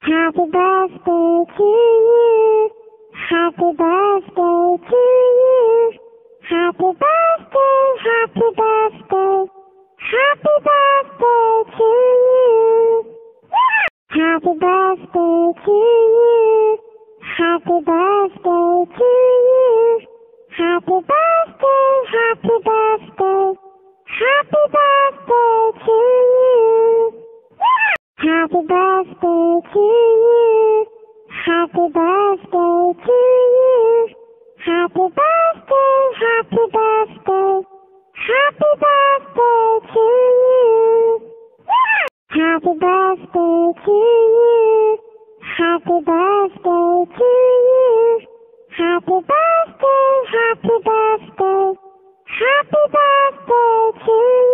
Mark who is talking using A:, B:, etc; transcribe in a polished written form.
A: Happy birthday to you. Happy birthday to you. Happy birthday, happy birthday. Happy birthday to you. Happy birthday to you. Happy birthday to you. Happy birthday, happy birthday. Happy birthday to you. Happy birthday to you. Happy birthday to you. Happy birthday, happy birthday. Happy birthday to you. Happy birthday to you. Happy birthday to you. Happy birthday, happy birthday. Happy birthday to you.